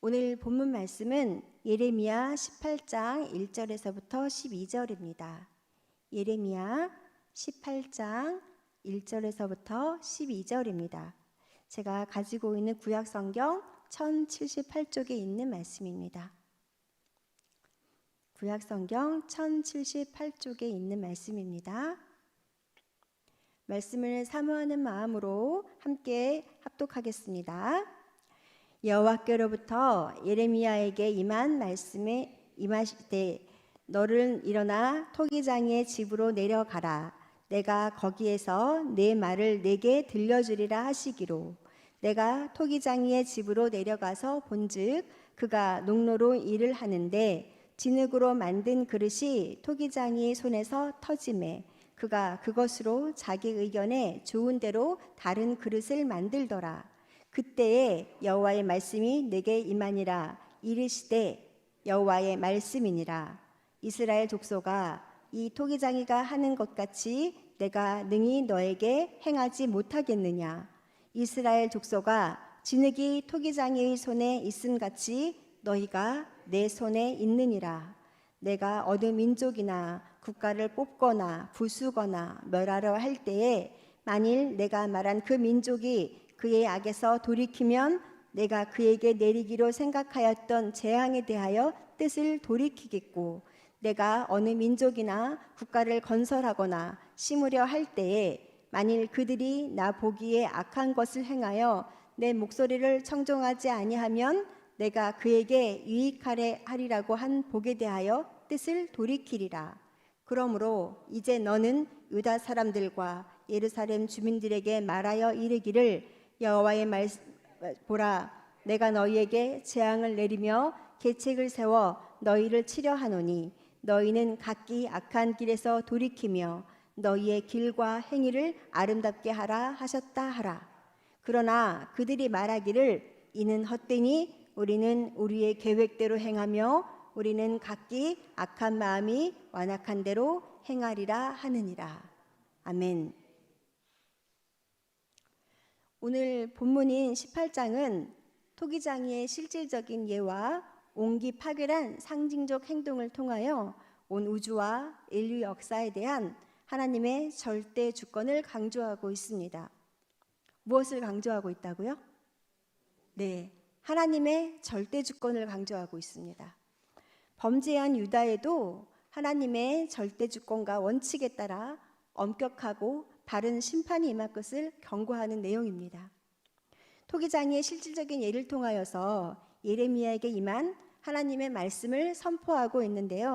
오늘 본문 말씀은 예레미야 18장 1절에서부터 12절입니다. 예레미야 18장 1절에서부터 12절입니다. 제가 가지고 있는 구약 성경 1078쪽에 있는 말씀입니다. 구약 성경 1078쪽에 있는 말씀입니다. 말씀을 사모하는 마음으로 함께 합독하겠습니다. 여호와께로부터 예레미야에게 임한 말씀에 임하시되 너를 일어나 토기장이의 집으로 내려가라. 내가 거기에서 내 말을 내게 들려주리라 하시기로 내가 토기장이의 집으로 내려가서 본즉 그가 농로로 일을 하는데 진흙으로 만든 그릇이 토기장이의 손에서 터지매 그가 그것으로 자기 의견에 좋은 대로 다른 그릇을 만들더라. 그때에 여호와의 말씀이 내게 임하니라. 이르시되 여호와의 말씀이니라. 이스라엘 족속아, 이 토기장이가 하는 것 같이 내가 능히 너에게 행하지 못하겠느냐. 이스라엘 족속아, 진흙이 토기장이의 손에 있음 같이 너희가 내 손에 있느니라. 내가 어느 민족이나 국가를 뽑거나 부수거나 멸하려 할 때에 만일 내가 말한 그 민족이 그의 악에서 돌이키면 내가 그에게 내리기로 생각하였던 재앙에 대하여 뜻을 돌이키겠고 내가 어느 민족이나 국가를 건설하거나 심으려 할 때에 만일 그들이 나 보기에 악한 것을 행하여 내 목소리를 청종하지 아니하면 내가 그에게 유익하려 하리라고 한 복에 대하여 뜻을 돌이키리라. 그러므로 이제 너는 유다 사람들과 예루살렘 주민들에게 말하여 이르기를 여호와의 말씀 보라, 내가 너희에게 재앙을 내리며 계책을 세워 너희를 치려 하노니 너희는 각기 악한 길에서 돌이키며 너희의 길과 행위를 아름답게 하라 하셨다 하라. 그러나 그들이 말하기를 이는 헛되니 우리는 우리의 계획대로 행하며 우리는 각기 악한 마음이 완악한 대로 행하리라 하느니라. 아멘. 오늘 본문인 18장은 토기장이의 실질적인 예와 옹기파괴란 상징적 행동을 통하여 온 우주와 인류 역사에 대한 하나님의 절대 주권을 강조하고 있습니다. 무엇을 강조하고 있다고요? 네, 하나님의 절대 주권을 강조하고 있습니다. 범죄한 유다에도 하나님의 절대 주권과 원칙에 따라 엄격하고 바른 심판이 임할 것을 경고하는 내용입니다. 토기장이의 실질적인 예를 통하여서 예레미야에게 임한 하나님의 말씀을 선포하고 있는데요.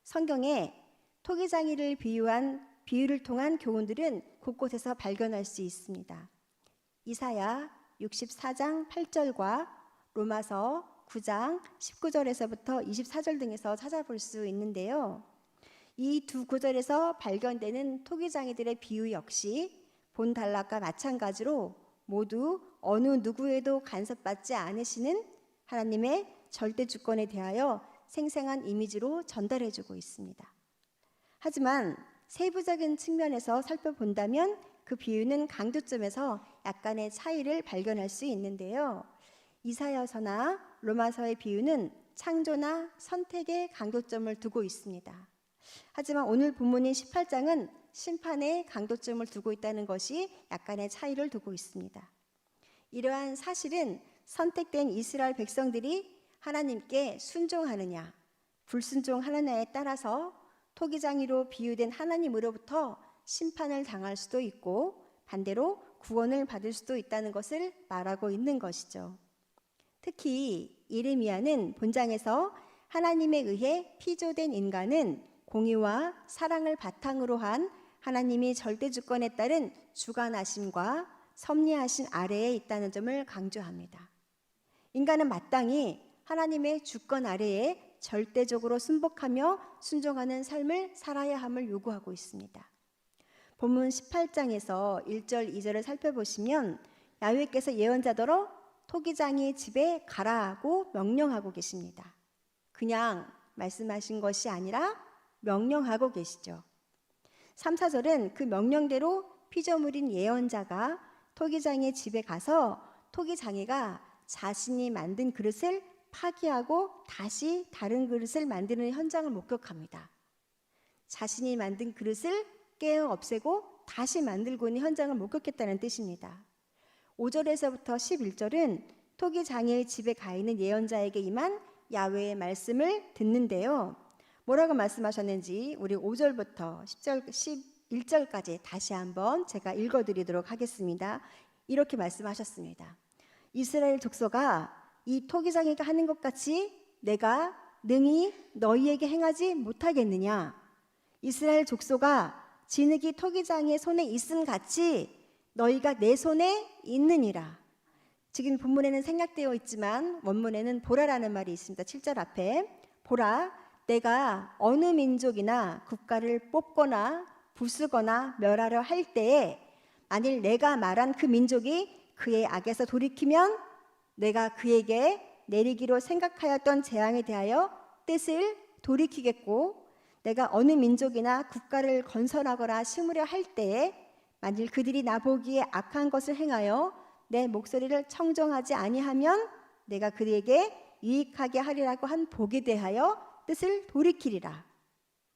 성경에 토기장이를 비유한 비유를 통한 교훈들은 곳곳에서 발견할 수 있습니다. 이사야 64장 8절과 로마서 9장 19절에서부터 24절 등에서 찾아볼 수 있는데요. 이 두 구절에서 발견되는 토기장이들의 비유 역시 본달락과 마찬가지로 모두 어느 누구에도 간섭받지 않으시는 하나님의 절대 주권에 대하여 생생한 이미지로 전달해주고 있습니다. 하지만 세부적인 측면에서 살펴본다면 그 비유는 강조점에서 약간의 차이를 발견할 수 있는데요. 이사야서나 로마서의 비유는 창조나 선택에 강조점을 두고 있습니다. 하지만 오늘 본문인 18장은 심판에 강조점을 두고 있다는 것이 약간의 차이를 두고 있습니다. 이러한 사실은 선택된 이스라엘 백성들이 하나님께 순종하느냐 불순종하느냐에 따라서 토기장이로 비유된 하나님으로부터 심판을 당할 수도 있고 반대로 구원을 받을 수도 있다는 것을 말하고 있는 것이죠. 특히 예레미야는 본장에서 하나님에 의해 피조된 인간은 공의와 사랑을 바탕으로 한 하나님이 절대 주권에 따른 주관하심과 섭리하신 아래에 있다는 점을 강조합니다. 인간은 마땅히 하나님의 주권 아래에 절대적으로 순복하며 순종하는 삶을 살아야 함을 요구하고 있습니다. 본문 18장에서 1절, 2절을 살펴보시면 야훼께서 예언자더러 토기장이의 집에 가라고 명령하고 계십니다. 그냥 말씀하신 것이 아니라 명령하고 계시죠. 3, 4절은 그 명령대로 피조물인 예언자가 토기장의 집에 가서 토기장이가 자신이 만든 그릇을 파기하고 다시 다른 그릇을 만드는 현장을 목격합니다. 자신이 만든 그릇을 깨어 없애고 다시 만들고 있는 현장을 목격했다는 뜻입니다. 5절에서부터 11절은 토기 장애의 집에 가 있는 예언자에게 임한 야훼의 말씀을 듣는데요. 뭐라고 말씀하셨는지 우리 5절부터 11절까지 다시 한번 제가 읽어드리도록 하겠습니다. 이렇게 말씀하셨습니다. 이스라엘 족속아, 이 토기 장애가 하는 것 같이 내가 능히 너희에게 행하지 못하겠느냐? 이스라엘 족속아, 진흙이 토기 장애의 손에 있음 같이 너희가 내 손에 있느니라. 지금 본문에는 생략되어 있지만 원문에는 보라라는 말이 있습니다. 7절 앞에 보라, 내가 어느 민족이나 국가를 뽑거나 부수거나 멸하려 할 때에 만일 내가 말한 그 민족이 그의 악에서 돌이키면 내가 그에게 내리기로 생각하였던 재앙에 대하여 뜻을 돌이키겠고, 내가 어느 민족이나 국가를 건설하거나 심으려 할 때에 만일 그들이 나보기에 악한 것을 행하여 내 목소리를 청정하지 아니하면 내가 그들에게 유익하게 하리라고 한 복에 대하여 뜻을 돌이키리라.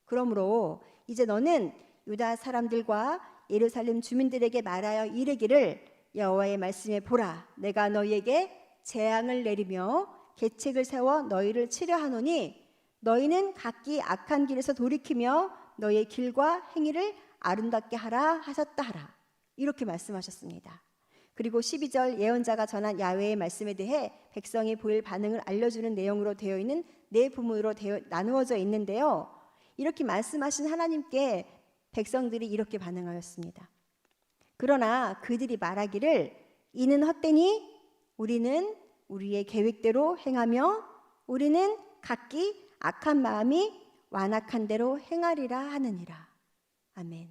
그러므로 이제 너는 유다 사람들과 예루살렘 주민들에게 말하여 이르기를 여호와의 말씀에 보라, 내가 너희에게 재앙을 내리며 계책을 세워 너희를 치려 하노니 너희는 각기 악한 길에서 돌이키며 너희의 길과 행위를 아름답게 하라 하셨다 하라. 이렇게 말씀하셨습니다. 그리고 12절 예언자가 전한 야훼의 말씀에 대해 백성이 보일 반응을 알려주는 내용으로 되어 있는 네 부문으로 나누어져 있는데요. 이렇게 말씀하신 하나님께 백성들이 이렇게 반응하였습니다. 그러나 그들이 말하기를 이는 헛되니 우리는 우리의 계획대로 행하며 우리는 각기 악한 마음이 완악한 대로 행하리라 하느니라. 아멘.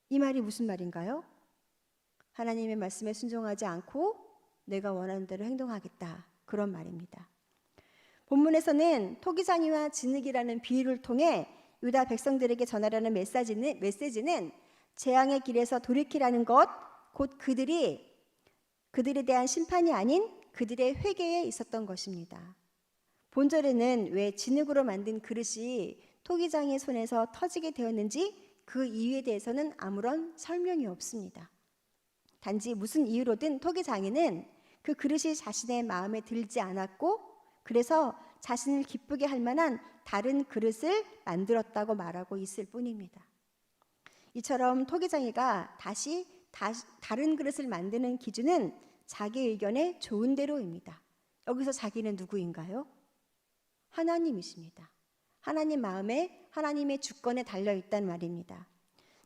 이 말이 무슨 말인가요? 하나님의 말씀에 순종하지 않고 내가 원하는 대로 행동하겠다, 그런 말입니다. 본문에서는 토기장이와 진흙이라는 비유를 통해 유다 백성들에게 전하라는 메시지는 재앙의 길에서 돌이키라는 것, 곧 그들에 대한 심판이 아닌 그들의 회개에 있었던 것입니다. 본절에는 왜 진흙으로 만든 그릇이 토기장의 손에서 터지게 되었는지 그 이유에 대해서는 아무런 설명이 없습니다. 단지 무슨 이유로든 토기장에는 그 그릇이 자신의 마음에 들지 않았고 그래서 자신을 기쁘게 할 만한 다른 그릇을 만들었다고 말하고 있을 뿐입니다. 이처럼 토기장이가 다시 다른 그릇을 만드는 기준은 자기 의견에 좋은 대로입니다. 여기서 자기는 누구인가요? 하나님이십니다. 하나님 마음에 하나님의 주권에 달려있단 말입니다.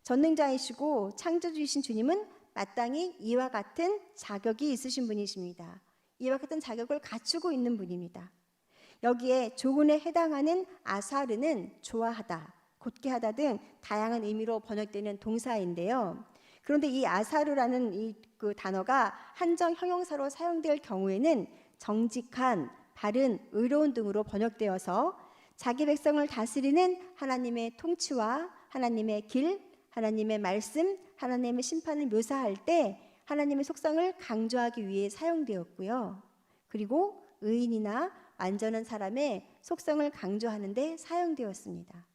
전능자이시고 창조주이신 주님은 마땅히 이와 같은 자격이 있으신 분이십니다. 이와 같은 자격을 갖추고 있는 분입니다. 여기에 조근에 해당하는 아사르는 좋아하다, 곧게 하다 등 다양한 의미로 번역되는 동사인데요. 그런데 이 아사르라는 그 단어가 한정 형용사로 사용될 경우에는 정직한, 바른, 의로운 등으로 번역되어서 자기 백성을 다스리는 하나님의 통치와 하나님의 길, 하나님의 말씀, 하나님의 심판을 묘사할 때 하나님의 속성을 강조하기 위해 사용되었고요. 그리고 의인이나 완전한 사람의 속성을 강조하는 데 사용되었습니다.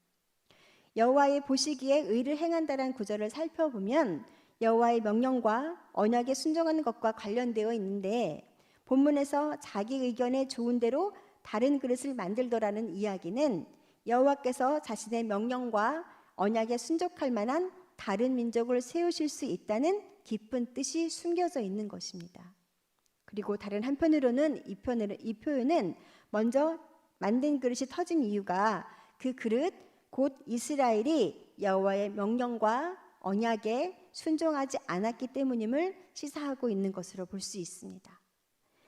여호와의 보시기에 의를 행한다는 구절을 살펴보면 여호와의 명령과 언약에 순종하는 것과 관련되어 있는데 본문에서 자기 의견에 좋은 대로 다른 그릇을 만들더라는 이야기는 여호와께서 자신의 명령과 언약에 순종할 만한 다른 민족을 세우실 수 있다는 깊은 뜻이 숨겨져 있는 것입니다. 그리고 다른 한편으로는 이 표현은 먼저 만든 그릇이 터진 이유가 그 그릇 곧 이스라엘이 여호와의 명령과 언약에 순종하지 않았기 때문임을 시사하고 있는 것으로 볼 수 있습니다.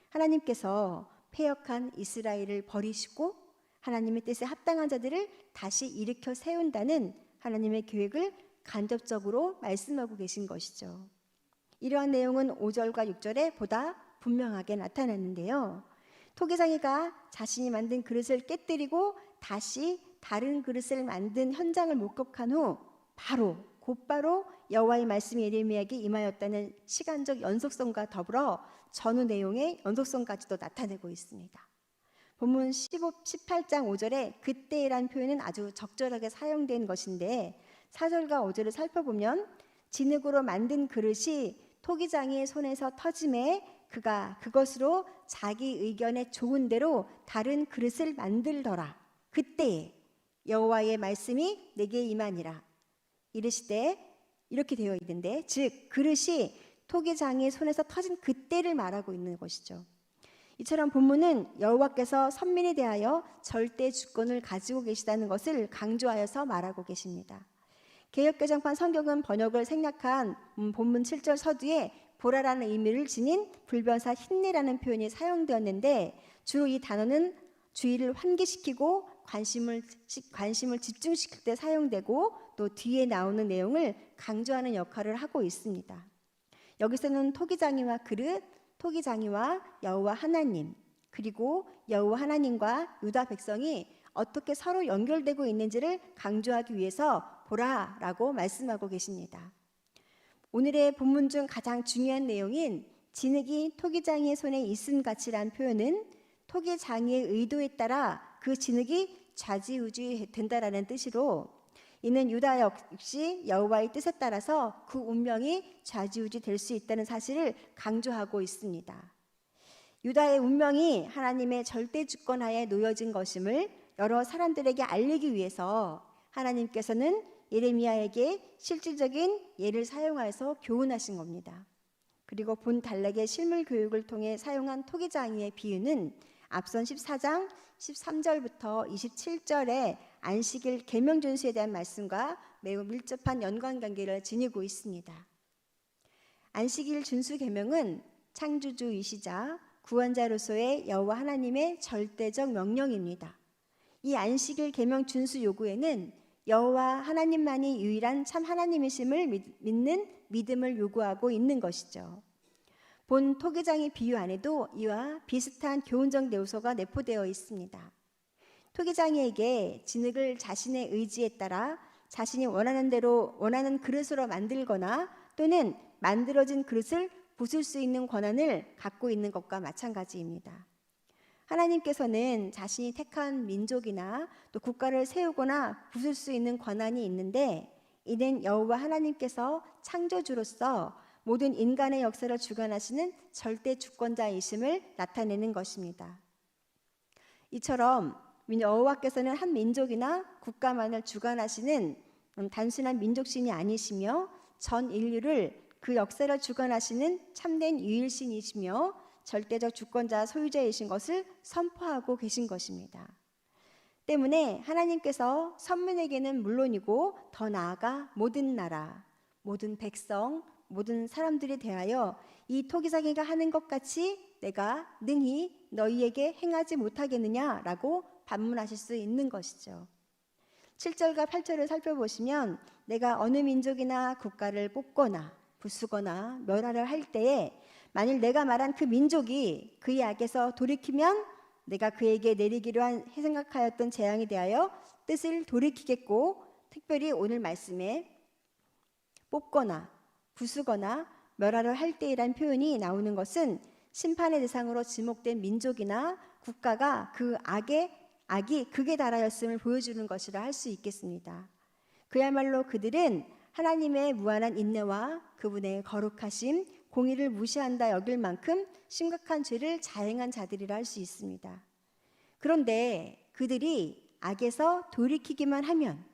하나님께서 패역한 이스라엘을 버리시고 하나님의 뜻에 합당한 자들을 다시 일으켜 세운다는 하나님의 계획을 간접적으로 말씀하고 계신 것이죠. 이러한 내용은 5절과 6절에 보다 분명하게 나타났는데요. 토기장이가 자신이 만든 그릇을 깨뜨리고 다시 다른 그릇을 만든 현장을 목격한 후 곧바로 여호와의 말씀이 예레미야에게 임하였다는 시간적 연속성과 더불어 전후 내용의 연속성까지도 나타내고 있습니다. 본문 18장 5절에 그때란 표현은 아주 적절하게 사용된 것인데 4절과 5절을 살펴보면 진흙으로 만든 그릇이 토기장의 손에서 터짐에 그가 그것으로 자기 의견에 좋은 대로 다른 그릇을 만들더라. 그때에 여호와의 말씀이 내게 임하니라. 이르시되 이렇게 되어 있는데 즉 그릇이 토기장의 손에서 터진 그때를 말하고 있는 것이죠. 이처럼 본문은 여호와께서 선민에 대하여 절대 주권을 가지고 계시다는 것을 강조하여서 말하고 계십니다. 개역개정판 성경은 번역을 생략한 본문 7절 서두에 보라라는 의미를 지닌 불변사 힘내라는 표현이 사용되었는데 주로 이 단어는 주의를 환기시키고 관심을 집중시킬 때 사용되고 또 뒤에 나오는 내용을 강조하는 역할을 하고 있습니다. 여기서는 토기장이와 그릇, 토기장이와 여호와 하나님, 그리고 여호와 하나님과 유다 백성이 어떻게 서로 연결되고 있는지를 강조하기 위해서 보라라고 말씀하고 계십니다. 오늘의 본문 중 가장 중요한 내용인 진흙이 토기장이의 손에 있음 같이란 표현은 토기장이의 의도에 따라 그 진흙이 좌지우지 된다라는 뜻으로 이는 유다 역시 여호와의 뜻에 따라서 그 운명이 좌지우지 될 수 있다는 사실을 강조하고 있습니다. 유다의 운명이 하나님의 절대 주권하에 놓여진 것임을 여러 사람들에게 알리기 위해서 하나님께서는 예레미야에게 실질적인 예를 사용하여서 교훈하신 겁니다. 그리고 본 단락의 실물 교육을 통해 사용한 토기장이의 비유는 앞선 14장 13절부터 27절의 안식일 계명 준수에 대한 말씀과 매우 밀접한 연관관계를 지니고 있습니다. 안식일 준수 계명은 창조주이시자 구원자로서의 여호와 하나님의 절대적 명령입니다. 이 안식일 계명 준수 요구에는 여호와 하나님만이 유일한 참 하나님이심을 믿는 믿음을 요구하고 있는 것이죠. 본 토기장의 비유 안에도 이와 비슷한 교훈적 요소가 내포되어 있습니다. 토기장이에게 진흙을 자신의 의지에 따라 자신이 원하는 대로 원하는 그릇으로 만들거나 또는 만들어진 그릇을 부술 수 있는 권한을 갖고 있는 것과 마찬가지입니다. 하나님께서는 자신이 택한 민족이나 또 국가를 세우거나 부술 수 있는 권한이 있는데 이는 여호와 하나님께서 창조주로서 모든 인간의 역사를 주관하시는 절대 주권자이심을 나타내는 것입니다. 이처럼 여호와께서는 한 민족이나 국가만을 주관하시는 단순한 민족신이 아니시며 전 인류를 그 역사를 주관하시는 참된 유일신이시며 절대적 주권자 소유자이신 것을 선포하고 계신 것입니다. 때문에 하나님께서 선민에게는 물론이고 더 나아가 모든 나라, 모든 백성, 모든 사람들에 대하여 이 토기장이가 하는 것 같이 내가 능히 너희에게 행하지 못하겠느냐라고 반문하실 수 있는 것이죠. 7절과 8절을 살펴보시면 내가 어느 민족이나 국가를 뽑거나 부수거나 멸하려 할 때에 만일 내가 말한 그 민족이 그의 악에서 돌이키면 내가 그에게 내리기로 생각하였던 재앙에 대하여 뜻을 돌이키겠고 특별히 오늘 말씀에 뽑거나 부수거나 멸하려 할 때이란 표현이 나오는 것은 심판의 대상으로 지목된 민족이나 국가가 그 악이 극에 달하였음을 보여주는 것이라 할 수 있겠습니다. 그야말로 그들은 하나님의 무한한 인내와 그분의 거룩하심, 공의를 무시한다 여길 만큼 심각한 죄를 자행한 자들이라 할 수 있습니다. 그런데 그들이 악에서 돌이키기만 하면,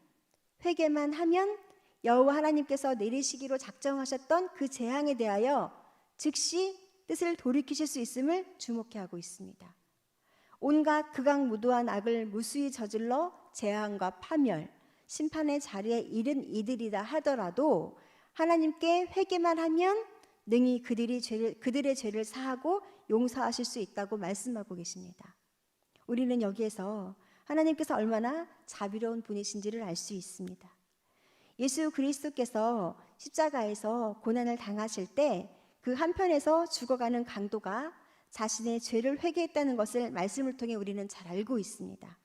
회개만 하면 여호와 하나님께서 내리시기로 작정하셨던 그 재앙에 대하여 즉시 뜻을 돌이키실 수 있음을 주목해 하고 있습니다. 온갖 극악무도한 악을 무수히 저질러 재앙과 파멸, 심판의 자리에 이른 이들이다 하더라도 하나님께 회개만 하면 능히 그들의 죄를 사하고 용서하실 수 있다고 말씀하고 계십니다. 우리는 여기에서 하나님께서 얼마나 자비로운 분이신지를 알 수 있습니다. 예수 그리스도께서 십자가에서 고난을 당하실 때 그 한편에서 죽어가는 강도가 자신의 죄를 회개했다는 것을 말씀을 통해 우리는 잘 알고 있습니다.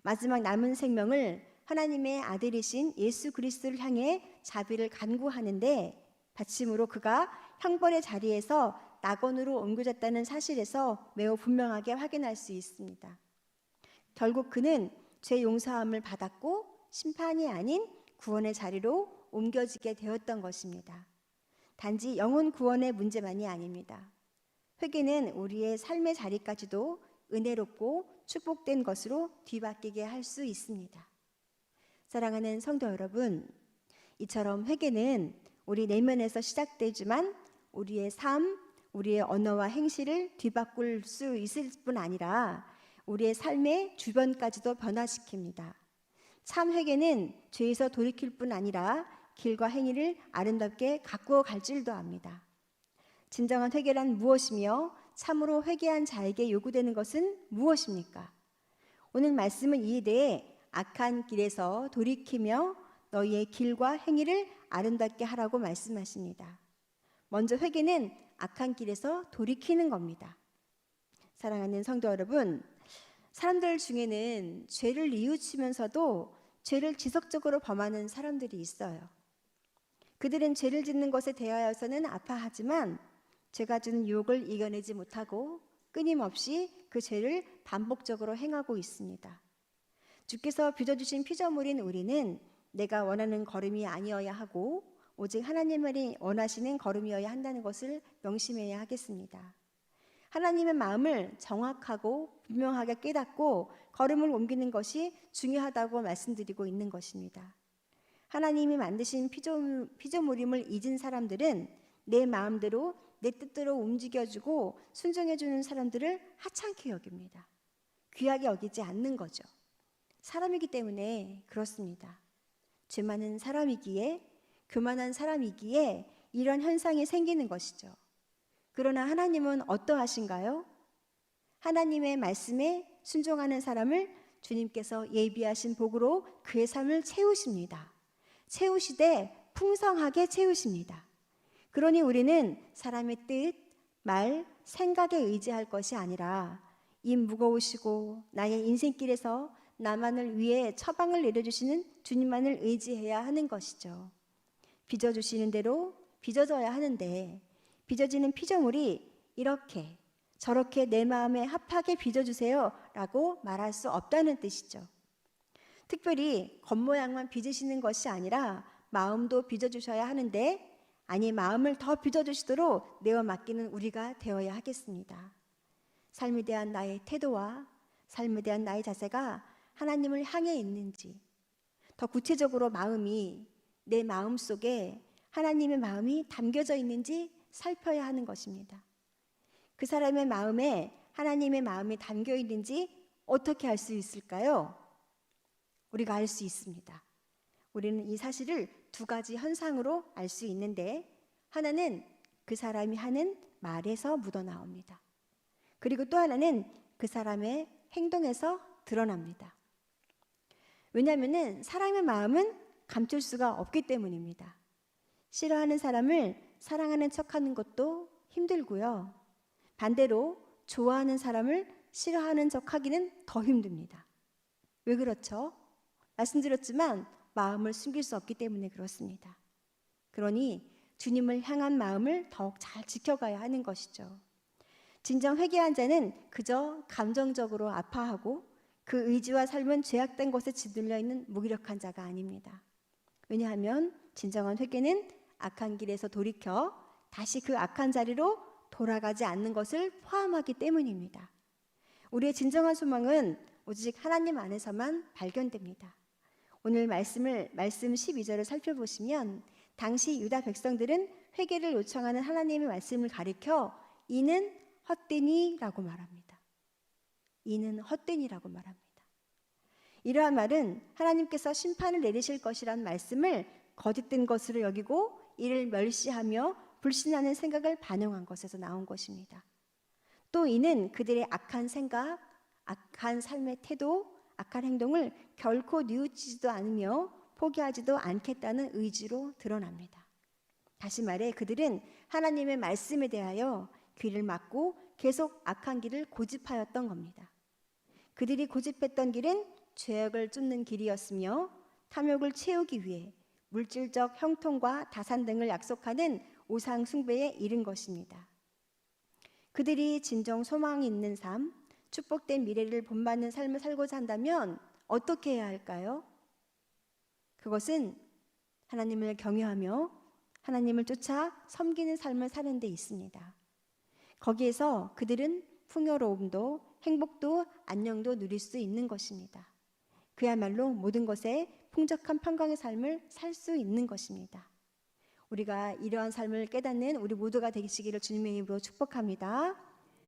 마지막 남은 생명을 하나님의 아들이신 예수 그리스도를 향해 자비를 간구하는데 받침으로 그가 형벌의 자리에서 낙원으로 옮겨졌다는 사실에서 매우 분명하게 확인할 수 있습니다. 결국 그는 죄 용서함을 받았고 심판이 아닌 구원의 자리로 옮겨지게 되었던 것입니다. 단지 영혼 구원의 문제만이 아닙니다. 회개는 우리의 삶의 자리까지도 은혜롭고 축복된 것으로 뒤바뀌게 할 수 있습니다. 사랑하는 성도 여러분, 이처럼 회개는 우리 내면에서 시작되지만 우리의 삶, 우리의 언어와 행실을 뒤바꿀 수 있을 뿐 아니라 우리의 삶의 주변까지도 변화시킵니다. 참 회개는 죄에서 돌이킬 뿐 아니라 길과 행위를 아름답게 가꾸어 갈 줄도 압니다. 진정한 회개란 무엇이며 참으로 회개한 자에게 요구되는 것은 무엇입니까? 오늘 말씀은 이에 대해 악한 길에서 돌이키며 너희의 길과 행위를 아름답게 하라고 말씀하십니다. 먼저 회개는 악한 길에서 돌이키는 겁니다. 사랑하는 성도 여러분, 사람들 중에는 죄를 뉘우치면서도 죄를 지속적으로 범하는 사람들이 있어요. 그들은 죄를 짓는 것에 대하여서는 아파하지만 죄가 주는 유혹을 이겨내지 못하고 끊임없이 그 죄를 반복적으로 행하고 있습니다. 주께서 빚어주신 피조물인 우리는 내가 원하는 걸음이 아니어야 하고 오직 하나님이 원하시는 걸음이어야 한다는 것을 명심해야 하겠습니다. 하나님의 마음을 정확하고 분명하게 깨닫고 걸음을 옮기는 것이 중요하다고 말씀드리고 있는 것입니다. 하나님이 만드신 피조물임을 잊은 사람들은 내 마음대로 내 뜻대로 움직여주고 순종해주는 사람들을 하찮게 여깁니다. 귀하게 여기지 않는 거죠. 사람이기 때문에 그렇습니다. 죄 많은 사람이기에, 교만한 사람이기에 이런 현상이 생기는 것이죠. 그러나 하나님은 어떠하신가요? 하나님의 말씀에 순종하는 사람을 주님께서 예비하신 복으로 그의 삶을 채우십니다. 채우시되 풍성하게 채우십니다. 그러니 우리는 사람의 뜻, 말, 생각에 의지할 것이 아니라 이 무거우시고 나의 인생길에서 나만을 위해 처방을 내려주시는 주님만을 의지해야 하는 것이죠. 빚어주시는 대로 빚어져야 하는데 빚어지는 피조물이 이렇게 저렇게 내 마음에 합하게 빚어주세요 라고 말할 수 없다는 뜻이죠. 특별히 겉모양만 빚으시는 것이 아니라 마음도 빚어주셔야 하는데 아니 마음을 더 빚어주시도록 내어 맡기는 우리가 되어야 하겠습니다. 삶에 대한 나의 태도와 삶에 대한 나의 자세가 하나님을 향해 있는지 더 구체적으로 마음이 내 마음 속에 하나님의 마음이 담겨져 있는지 살펴야 하는 것입니다. 그 사람의 마음에 하나님의 마음이 담겨 있는지 어떻게 알 수 있을까요? 우리가 알 수 있습니다. 우리는 이 사실을 두 가지 현상으로 알 수 있는데 하나는 그 사람이 하는 말에서 묻어나옵니다. 그리고 또 하나는 그 사람의 행동에서 드러납니다. 왜냐하면 사람의 마음은 감출 수가 없기 때문입니다. 싫어하는 사람을 사랑하는 척하는 것도 힘들고요. 반대로 좋아하는 사람을 싫어하는 척하기는 더 힘듭니다. 왜 그렇죠? 말씀드렸지만 마음을 숨길 수 없기 때문에 그렇습니다. 그러니 주님을 향한 마음을 더욱 잘 지켜가야 하는 것이죠. 진정 회개한 자는 그저 감정적으로 아파하고 그 의지와 삶은 죄악된 것에 짓눌려 있는 무기력한 자가 아닙니다. 왜냐하면 진정한 회개는 악한 길에서 돌이켜 다시 그 악한 자리로 돌아가지 않는 것을 포함하기 때문입니다. 우리의 진정한 소망은 오직 하나님 안에서만 발견됩니다. 오늘 말씀 12절을 살펴보시면 당시 유다 백성들은 회개를 요청하는 하나님의 말씀을 가리켜 이는 헛되니라고 말합니다. 이는 헛되니라고 말합니다. 이러한 말은 하나님께서 심판을 내리실 것이라는 말씀을 거짓된 것으로 여기고 이를 멸시하며 불신하는 생각을 반영한 것에서 나온 것입니다. 또 이는 그들의 악한 생각, 악한 삶의 태도, 악한 행동을 결코 뉘우치지도 않으며 포기하지도 않겠다는 의지로 드러납니다. 다시 말해 그들은 하나님의 말씀에 대하여 귀를 막고 계속 악한 길을 고집하였던 겁니다. 그들이 고집했던 길은 죄악을 쫓는 길이었으며 탐욕을 채우기 위해 물질적 형통과 다산 등을 약속하는 우상 숭배에 이른 것입니다. 그들이 진정 소망이 있는 삶, 축복된 미래를 본받는 삶을 살고자 한다면 어떻게 해야 할까요? 그것은 하나님을 경외하며 하나님을 쫓아 섬기는 삶을 사는 데 있습니다. 거기에서 그들은 풍요로움도 행복도 안녕도 누릴 수 있는 것입니다. 그야말로 모든 것에 풍족한 평강의 삶을 살 수 있는 것입니다. 우리가 이러한 삶을 깨닫는 우리 모두가 되시기를 주님의 이름으로 축복합니다.